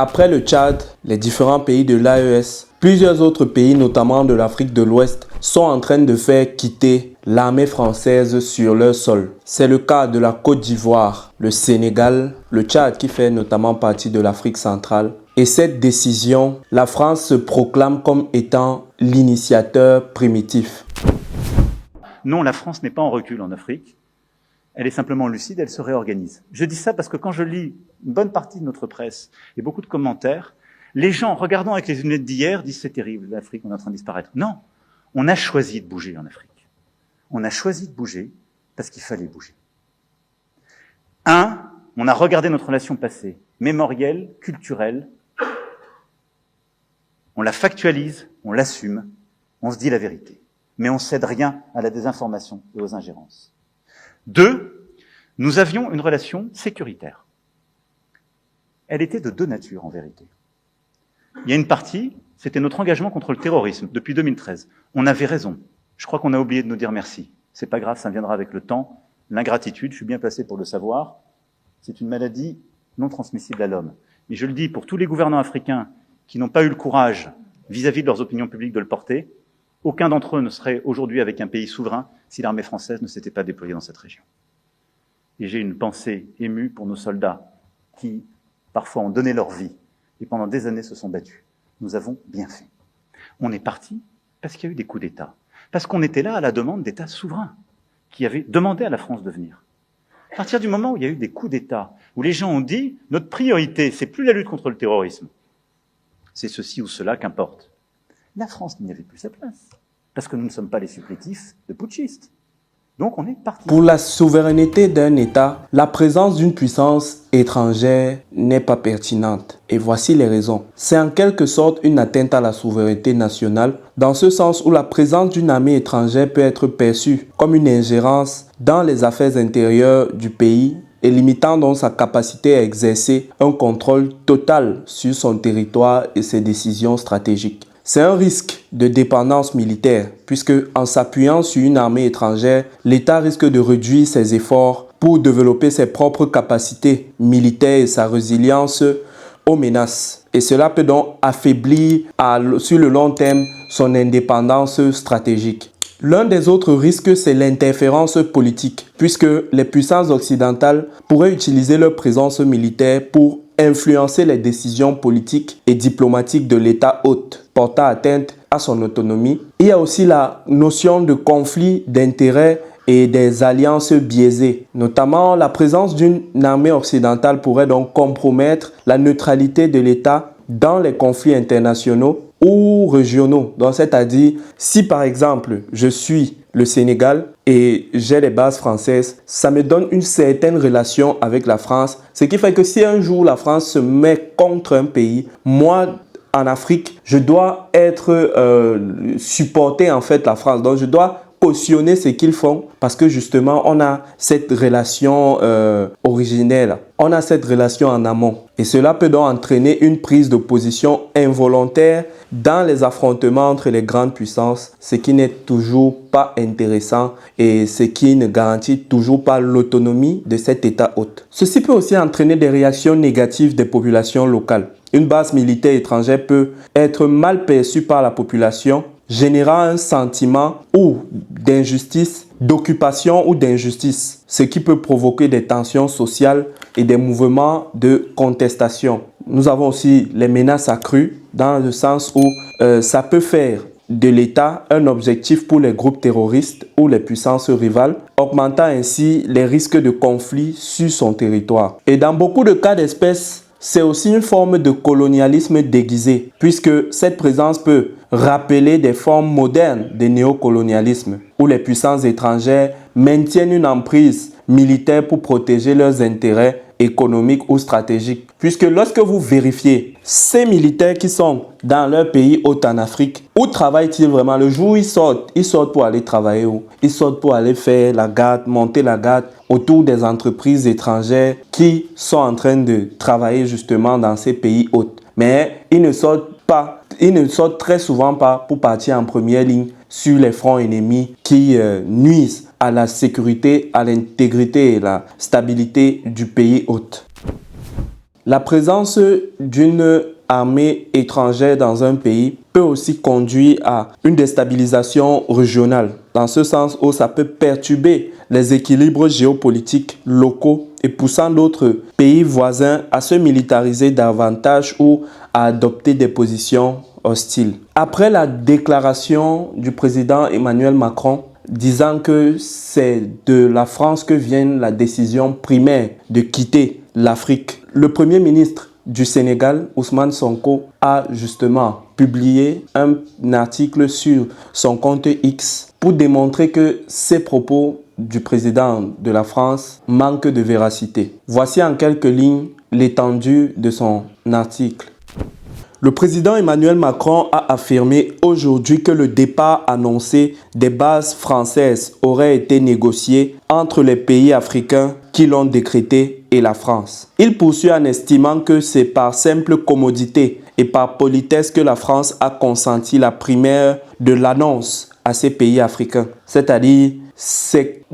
Après le Tchad, les différents pays de l'AES, plusieurs autres pays, notamment de l'Afrique de l'Ouest, sont en train de faire quitter l'armée française sur leur sol. C'est le cas de la Côte d'Ivoire, le Sénégal, le Tchad qui fait notamment partie de l'Afrique centrale. Et cette décision, la France se proclame comme étant l'initiateur primitif. Non, la France n'est pas en recul en Afrique. Elle est simplement lucide, elle se réorganise. Je dis ça parce que quand je lis une bonne partie de notre presse et beaucoup de commentaires, les gens, regardant avec les lunettes d'hier, disent c'est terrible, l'Afrique, on est en train de disparaître. Non, on a choisi de bouger en Afrique. On a choisi de bouger parce qu'il fallait bouger. On a regardé notre relation passée, mémorielle, culturelle. On la factualise, on l'assume, on se dit la vérité. Mais on ne cède rien à la désinformation et aux ingérences. 2, nous avions une relation sécuritaire. Elle était de deux natures, en vérité. Il y a une partie, c'était notre engagement contre le terrorisme, depuis 2013. On avait raison. Je crois qu'on a oublié de nous dire merci. C'est pas grave, ça viendra avec le temps. L'ingratitude, je suis bien placé pour le savoir, c'est une maladie non transmissible à l'homme. Et je le dis pour tous les gouvernants africains qui n'ont pas eu le courage, vis-à-vis de leurs opinions publiques, de le porter, aucun d'entre eux ne serait aujourd'hui avec un pays souverain si l'armée française ne s'était pas déployée dans cette région. Et j'ai une pensée émue pour nos soldats qui, parfois, ont donné leur vie et pendant des années se sont battus. Nous avons bien fait. On est parti parce qu'il y a eu des coups d'État. Parce qu'on était là à la demande d'États souverains qui avaient demandé à la France de venir. À partir du moment où il y a eu des coups d'État, où les gens ont dit « notre priorité, c'est plus la lutte contre le terrorisme, c'est ceci ou cela, qu'importe », la France n'y avait plus sa place, parce que nous ne sommes pas les supplétifs de putschistes. Donc on est parti. Pour la souveraineté d'un État, la présence d'une puissance étrangère n'est pas pertinente. Et voici les raisons. C'est en quelque sorte une atteinte à la souveraineté nationale, dans ce sens où la présence d'une armée étrangère peut être perçue comme une ingérence dans les affaires intérieures du pays et limitant donc sa capacité à exercer un contrôle total sur son territoire et ses décisions stratégiques. C'est un risque de dépendance militaire, puisque en s'appuyant sur une armée étrangère, l'État risque de réduire ses efforts pour développer ses propres capacités militaires et sa résilience aux menaces. Et cela peut donc affaiblir sur le long terme son indépendance stratégique. L'un des autres risques, c'est l'interférence politique, puisque les puissances occidentales pourraient utiliser leur présence militaire pour influencer les décisions politiques et diplomatiques de l'État hôte, portant atteinte à son autonomie. Il y a aussi la notion de conflit d'intérêts et des alliances biaisées. Notamment, la présence d'une armée occidentale pourrait donc compromettre la neutralité de l'État dans les conflits internationaux ou régionaux. Donc, c'est-à-dire, si par exemple, je suis le Sénégal et j'ai les bases françaises, ça me donne une certaine relation avec la France. Ce qui fait que si un jour la France se met contre un pays, moi, en Afrique, je dois être supporter en fait la France. Donc, je dois cautionner ce qu'ils font parce que justement, on a cette relation originelle. On a cette relation en amont. Et cela peut donc entraîner une prise de position involontaire dans les affrontements entre les grandes puissances, ce qui n'est toujours pas intéressant et ce qui ne garantit toujours pas l'autonomie de cet État hôte. Ceci peut aussi entraîner des réactions négatives des populations locales. Une base militaire étrangère peut être mal perçue par la population, générant un sentiment ou d'injustice, d'occupation ou d'injustice, ce qui peut provoquer des tensions sociales et des mouvements de contestation. Nous avons aussi les menaces accrues dans le sens où ça peut faire de l'État un objectif pour les groupes terroristes ou les puissances rivales, augmentant ainsi les risques de conflits sur son territoire. Et dans beaucoup de cas d'espèce, c'est aussi une forme de colonialisme déguisé, puisque cette présence peut rappeler des formes modernes de néocolonialisme, où les puissances étrangères maintiennent une emprise militaire pour protéger leurs intérêts économiques ou stratégiques. Puisque lorsque vous vérifiez ces militaires qui sont dans leur pays hôte en Afrique, où travaillent-ils vraiment? Le jour où ils sortent pour aller travailler où? Ils sortent pour aller faire la garde, monter la garde autour des entreprises étrangères qui sont en train de travailler justement dans ces pays hôtes. Mais ils ne sortent très souvent pas pour partir en première ligne sur les fronts ennemis qui nuisent à la sécurité, à l'intégrité et la stabilité du pays hôte. La présence d'une armée étrangère dans un pays peut aussi conduire à une déstabilisation régionale, dans ce sens où ça peut perturber les équilibres géopolitiques locaux et poussant d'autres pays voisins à se militariser davantage ou à adopter des positions hostiles. Après la déclaration du président Emmanuel Macron disant que c'est de la France que vient la décision primaire de quitter l'Afrique, le Premier ministre du Sénégal, Ousmane Sonko, a justement publié un article sur son compte X pour démontrer que ces propos du président de la France manquent de véracité. Voici en quelques lignes l'étendue de son article. Le président Emmanuel Macron a affirmé aujourd'hui que le départ annoncé des bases françaises aurait été négocié entre les pays africains qui l'ont décrété et la France. Il poursuit en estimant que c'est par simple commodité et par politesse que la France a consenti la primaire de l'annonce à ces pays africains. C'est-à-dire,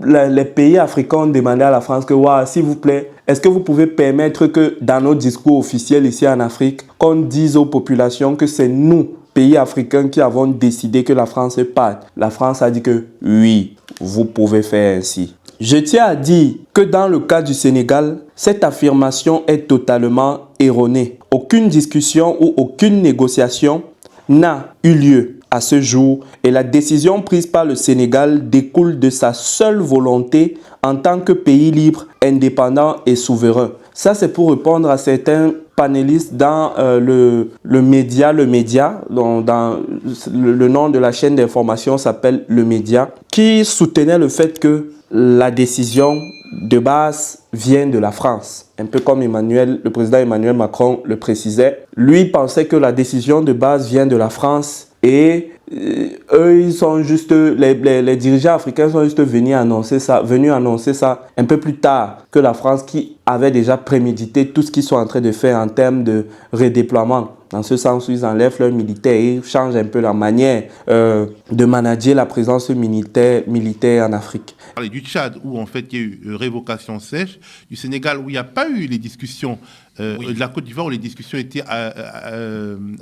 les pays africains ont demandé à la France que, s'il vous plaît, est-ce que vous pouvez permettre que dans nos discours officiels ici en Afrique, qu'on dise aux populations que c'est nous, pays africains, qui avons décidé que la France parte. La France a dit que oui, vous pouvez faire ainsi. Je tiens à dire que dans le cas du Sénégal, cette affirmation est totalement erronée. Aucune discussion ou aucune négociation n'a eu lieu à ce jour et la décision prise par le Sénégal découle de sa seule volonté en tant que pays libre, indépendant et souverain. Ça, c'est pour répondre à certains panélistes dans le média, dont dans le nom de la chaîne d'information s'appelle Le Média, qui soutenaient le fait que la décision de base vient de la France. Un peu comme le président Emmanuel Macron le précisait. Lui pensait que la décision de base vient de la France et eux, ils sont juste, les dirigeants africains sont juste venus annoncer ça un peu plus tard que la France qui avait déjà prémédité tout ce qu'ils sont en train de faire en termes de redéploiement. Dans ce sens, ils enlèvent leurs militaires et ils changent un peu la manière de manager la présence militaire en Afrique. Parler du Tchad où en fait il y a eu révocation sèche, du Sénégal où il n'y a pas eu les discussions, de la Côte d'Ivoire où les discussions étaient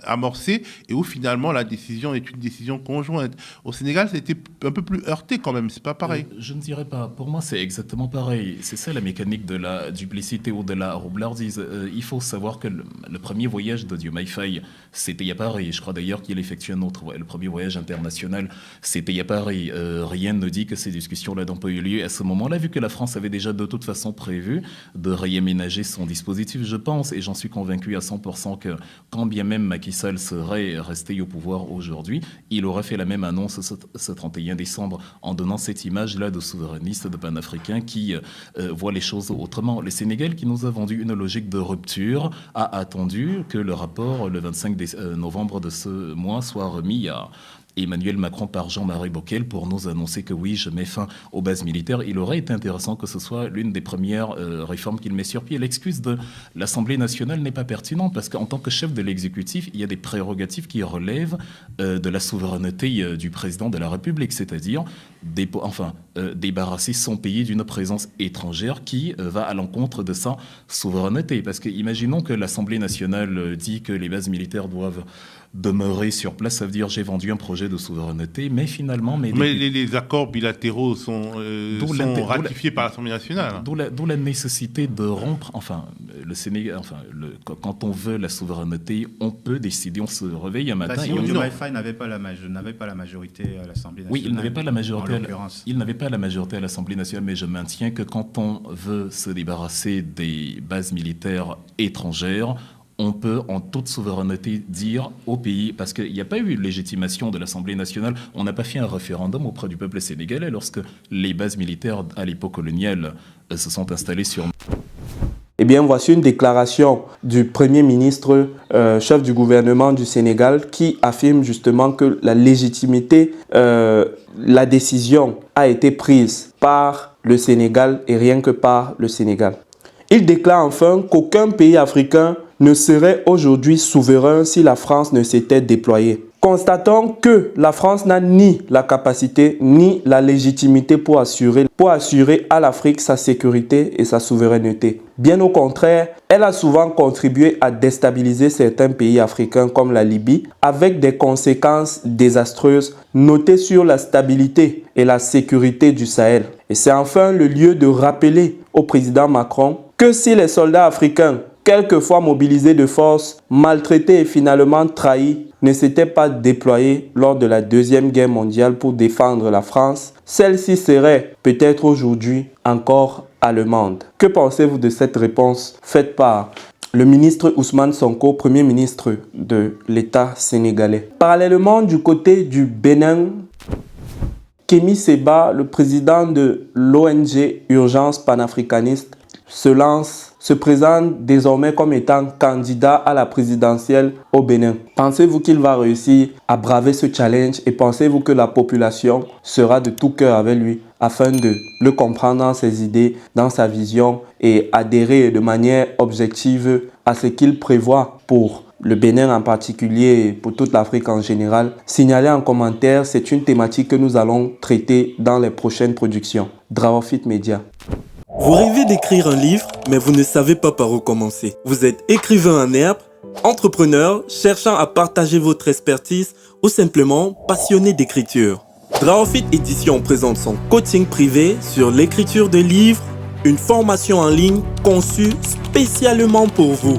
amorcées et où finalement la décision est une décision conjointe. Au Sénégal, ça a été un peu plus heurté quand même, c'est pas pareil. Je ne dirais pas. Pour moi, c'est exactement pareil. C'est ça la mécanique de la duplicité ou de la roublardise. Il faut savoir que le premier voyage de Diomaye Faye, c'était à Paris. Je crois d'ailleurs qu'il effectue le premier voyage international, c'était à Paris. Rien ne dit que ces discussions-là n'ont pas eu lieu à ce moment-là, vu que la France avait déjà de toute façon prévu de réaménager son dispositif. Je pense, et j'en suis convaincu à 100%, que quand bien même Macky Sall serait resté au pouvoir aujourd'hui, il aurait fait la même annonce ce 31 décembre en donnant cette image-là de souverainiste, de panafricain qui voit les choses autrement. Le Sénégal, qui nous a vendu une logique de rupture, a attendu que le rapport, le 25 novembre de ce mois, soit remis à Emmanuel Macron par Jean-Marie Bockel pour nous annoncer que oui, je mets fin aux bases militaires. Il aurait été intéressant que ce soit l'une des premières réformes qu'il met sur pied. L'excuse de l'Assemblée nationale n'est pas pertinente parce qu'en tant que chef de l'exécutif, il y a des prérogatives qui relèvent de la souveraineté du président de la République, c'est-à-dire débarrasser son pays d'une présence étrangère qui va à l'encontre de sa souveraineté. Parce que imaginons que l'Assemblée nationale dit que les bases militaires doivent demeurer sur place, ça veut dire j'ai vendu un projet de souveraineté, mais finalement... Mais les accords bilatéraux sont ratifiés par l'Assemblée nationale. D'où la nécessité de rompre, quand on veut la souveraineté, on peut décider, on se réveille un matin... Diomaye Faye n'avait pas la majorité à l'Assemblée nationale. Oui, il n'avait pas la majorité, il n'avait pas la majorité à l'Assemblée nationale, mais je maintiens que quand on veut se débarrasser des bases militaires étrangères, on peut en toute souveraineté dire au pays, parce qu'il n'y a pas eu de légitimation de l'Assemblée nationale, on n'a pas fait un référendum auprès du peuple sénégalais lorsque les bases militaires à l'époque coloniale se sont installées sur... Eh bien, voici une déclaration du Premier ministre, chef du gouvernement du Sénégal, qui affirme justement que la légitimité, la décision a été prise par le Sénégal et rien que par le Sénégal. Il déclare enfin qu'aucun pays africain ne serait aujourd'hui souverain si la France ne s'était déployée. Constatons que la France n'a ni la capacité ni la légitimité pour assurer à l'Afrique sa sécurité et sa souveraineté. Bien au contraire, elle a souvent contribué à déstabiliser certains pays africains comme la Libye avec des conséquences désastreuses notées sur la stabilité et la sécurité du Sahel. Et c'est enfin le lieu de rappeler au président Macron que si les soldats africains, quelquefois mobilisés de force, maltraités et finalement trahis, ne s'étaient pas déployés lors de la Deuxième Guerre mondiale pour défendre la France, celle-ci serait peut-être aujourd'hui encore allemande. Que pensez-vous de cette réponse faite par le ministre Ousmane Sonko, Premier ministre de l'État sénégalais? Parallèlement, du côté du Bénin, Kémy Séba, le président de l'ONG Urgence panafricaniste, se présente désormais comme étant candidat à la présidentielle au Bénin. Pensez-vous qu'il va réussir à braver ce challenge et pensez-vous que la population sera de tout cœur avec lui afin de le comprendre dans ses idées, dans sa vision et adhérer de manière objective à ce qu'il prévoit pour le Bénin en particulier et pour toute l'Afrique en général? Signalez en commentaire, c'est une thématique que nous allons traiter dans les prochaines productions. Drawfit Media. Vous rêvez d'écrire un livre, mais vous ne savez pas par où commencer. Vous êtes écrivain en herbe, entrepreneur, cherchant à partager votre expertise ou simplement passionné d'écriture. Drawfit Édition présente son coaching privé sur l'écriture de livres, une formation en ligne conçue spécialement pour vous.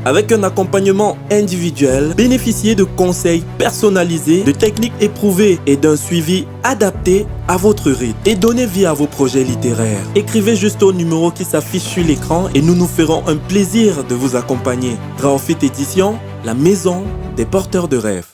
Avec un accompagnement individuel, bénéficiez de conseils personnalisés, de techniques éprouvées et d'un suivi adapté à votre rythme. Et donnez vie à vos projets littéraires. Écrivez juste au numéro qui s'affiche sur l'écran et nous nous ferons un plaisir de vous accompagner. Drawfit Édition, la maison des porteurs de rêves.